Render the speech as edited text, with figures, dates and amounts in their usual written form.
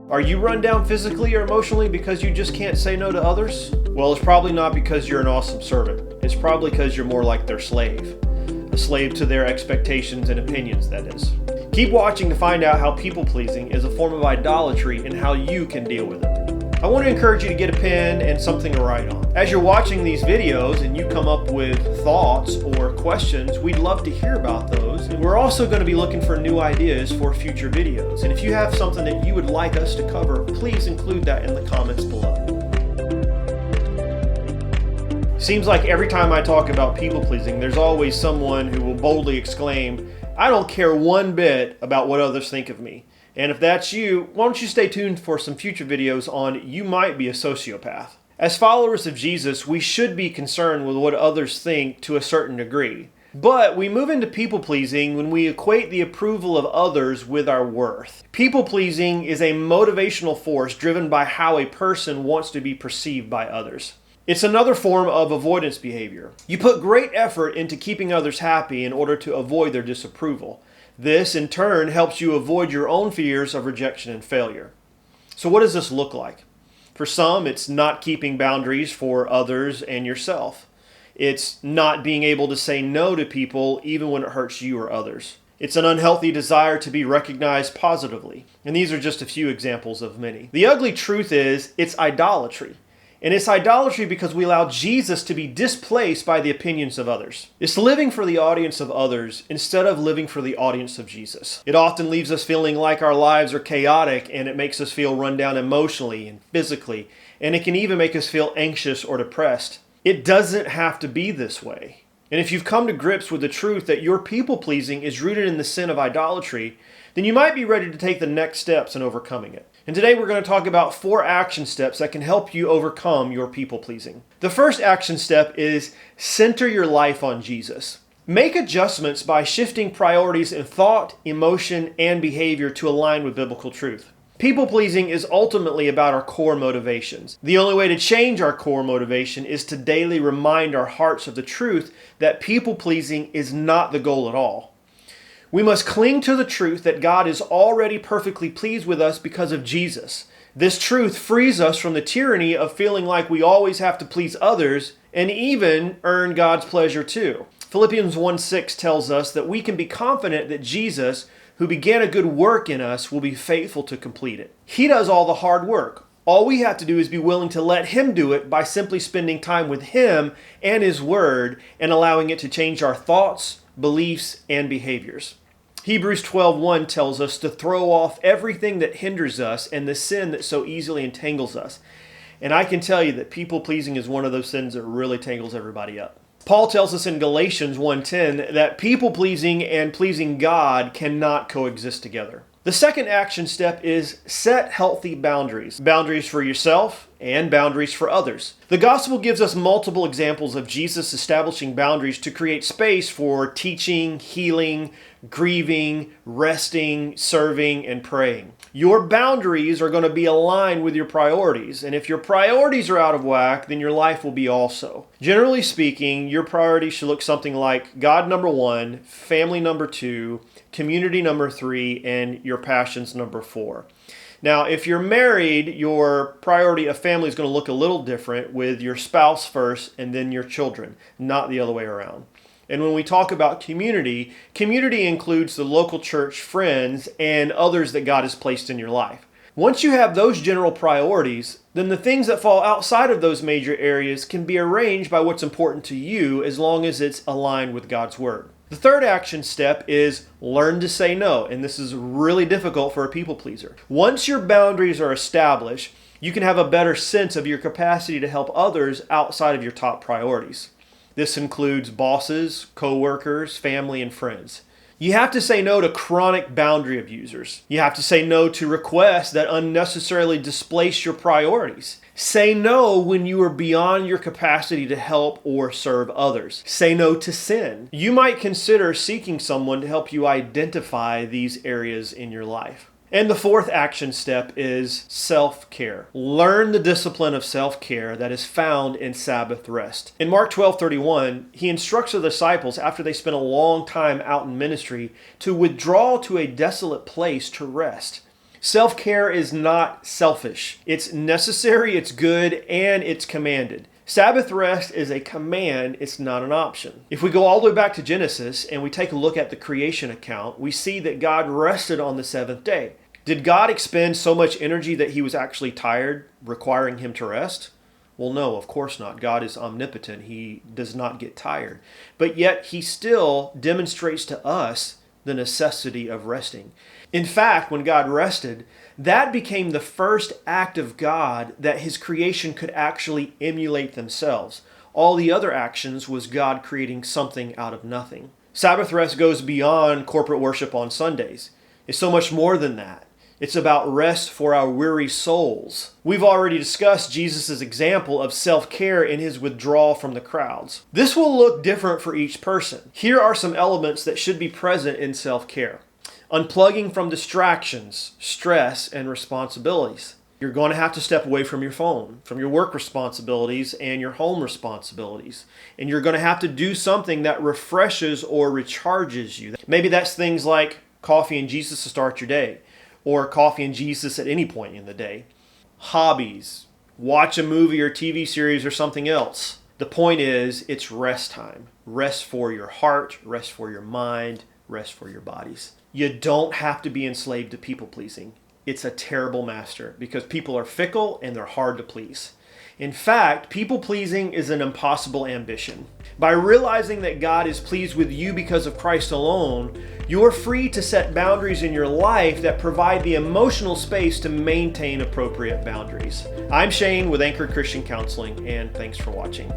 Are you run down physically or emotionally because you just can't say no to others? Well, it's probably not because you're an awesome servant. It's probably because you're more like their slave. A slave to their expectations and opinions, that is. Keep watching to find out how people-pleasing is a form of idolatry and how you can deal with it. I want to encourage you to get a pen and something to write on. As you're watching these videos and you come up with thoughts or questions, we'd love to hear about those. And we're also going to be looking for new ideas for future videos. And if you have something that you would like us to cover, please include that in the comments below. Seems like every time I talk about people-pleasing, there's always someone who will boldly exclaim, "I don't care one bit about what others think of me." And if that's you, why don't you stay tuned for some future videos on "You Might Be a Sociopath." As followers of Jesus, we should be concerned with what others think to a certain degree. But we move into people-pleasing when we equate the approval of others with our worth. People-pleasing is a motivational force driven by how a person wants to be perceived by others. It's another form of avoidance behavior. You put great effort into keeping others happy in order to avoid their disapproval. This, in turn, helps you avoid your own fears of rejection and failure. So what does this look like? For some, it's not keeping boundaries for others and yourself. It's not being able to say no to people even when it hurts you or others. It's an unhealthy desire to be recognized positively. And these are just a few examples of many. The ugly truth is, it's idolatry. And it's idolatry because we allow Jesus to be displaced by the opinions of others. It's living for the audience of others instead of living for the audience of Jesus. It often leaves us feeling like our lives are chaotic, and it makes us feel run down emotionally and physically, and it can even make us feel anxious or depressed. It doesn't have to be this way. And if you've come to grips with the truth that your people-pleasing is rooted in the sin of idolatry, then you might be ready to take the next steps in overcoming it. And today we're going to talk about 4 action steps that can help you overcome your people-pleasing. The first action step is center your life on Jesus. Make adjustments by shifting priorities in thought, emotion, and behavior to align with biblical truth. People-pleasing is ultimately about our core motivations. The only way to change our core motivation is to daily remind our hearts of the truth that people-pleasing is not the goal at all. We must cling to the truth that God is already perfectly pleased with us because of Jesus. This truth frees us from the tyranny of feeling like we always have to please others and even earn God's pleasure too. Philippians 1:6 tells us that we can be confident that Jesus, who began a good work in us, will be faithful to complete it. He does all the hard work. All we have to do is be willing to let Him do it by simply spending time with Him and His Word and allowing it to change our thoughts, beliefs, and behaviors. Hebrews 12:1 tells us to throw off everything that hinders us and the sin that so easily entangles us. And I can tell you that people-pleasing is one of those sins that really tangles everybody up. Paul tells us in Galatians 1:10 that people-pleasing and pleasing God cannot coexist together. The second action step is set healthy boundaries. Boundaries for yourself and boundaries for others. The gospel gives us multiple examples of Jesus establishing boundaries to create space for teaching, healing, grieving, resting, serving, and praying. Your boundaries are going to be aligned with your priorities, and if your priorities are out of whack, then your life will be also. Generally speaking, your priorities should look something like God number 1, family number 2, community number 3, and your passions number 4. Now, if you're married, your priority of family is going to look a little different with your spouse first and then your children, not the other way around. And when we talk about community, community includes the local church, friends, and others that God has placed in your life. Once you have those general priorities, then the things that fall outside of those major areas can be arranged by what's important to you as long as it's aligned with God's Word. The third action step is learn to say no, and this is really difficult for a people pleaser. Once your boundaries are established, you can have a better sense of your capacity to help others outside of your top priorities. This includes bosses, co-workers, family, and friends. You have to say no to chronic boundary abusers. You have to say no to requests that unnecessarily displace your priorities. Say no when you are beyond your capacity to help or serve others. Say no to sin. You might consider seeking someone to help you identify these areas in your life. And the fourth action step is self-care. Learn the discipline of self-care that is found in Sabbath rest. In Mark 12:31, he instructs the disciples after they spend a long time out in ministry to withdraw to a desolate place to rest. Self-care is not selfish. It's necessary, it's good, and it's commanded. Sabbath rest is a command, it's not an option. If we go all the way back to Genesis and we take a look at the creation account, we see that God rested on the seventh day. Did God expend so much energy that he was actually tired, requiring him to rest? Well, no, of course not. God is omnipotent. He does not get tired. But yet he still demonstrates to us the necessity of resting. In fact, when God rested, that became the first act of God that his creation could actually emulate themselves. All the other actions was God creating something out of nothing. Sabbath rest goes beyond corporate worship on Sundays. It's so much more than that. It's about rest for our weary souls. We've already discussed Jesus' example of self-care in his withdrawal from the crowds. This will look different for each person. Here are some elements that should be present in self-care. Unplugging from distractions, stress, and responsibilities. You're going to have to step away from your phone, from your work responsibilities and your home responsibilities. And you're going to have to do something that refreshes or recharges you. Maybe that's things like coffee and Jesus to start your day, or coffee and Jesus at any point in the day. Hobbies, watch a movie or TV series or something else. The point is, it's rest time. Rest for your heart, rest for your mind, rest for your bodies. You don't have to be enslaved to people pleasing. It's a terrible master because people are fickle and they're hard to please. In fact, people pleasing is an impossible ambition. By realizing that God is pleased with you because of Christ alone, you're free to set boundaries in your life that provide the emotional space to maintain appropriate boundaries. I'm Shane with Anchored Christian Counseling, and thanks for watching.